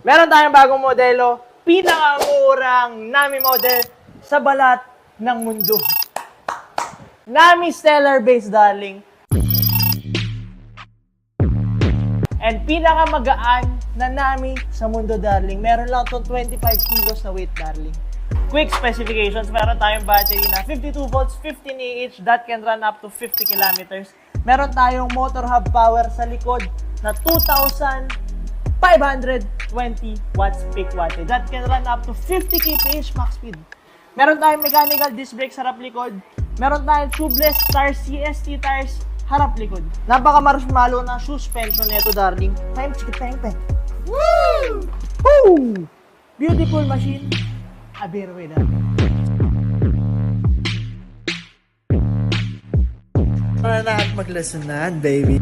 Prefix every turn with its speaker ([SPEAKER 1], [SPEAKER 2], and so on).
[SPEAKER 1] Meron tayong bagong modelo, pinakamurang Nami model sa balat ng mundo. Nami Stellar Base, darling. And pinakamagaan na Nami sa mundo, darling. Meron lang itong 25 kilos na weight, darling. Quick specifications, meron tayong battery na 52 volts, 15 AH that can run up to 50 kilometers. Meron tayong motor hub power sa likod na 2,520 watts peak wattage. That can run up to 50 kph max speed. Meron tayong mechanical disc brake sa harap likod. Meron tayong tubeless tires, CST tires, harap likod. Napaka-marshmallow na suspension nito, darling. Time chika tang tang. Woo! Woo! Beautiful machine. A beer with that.
[SPEAKER 2] Para na at maglasanan, baby.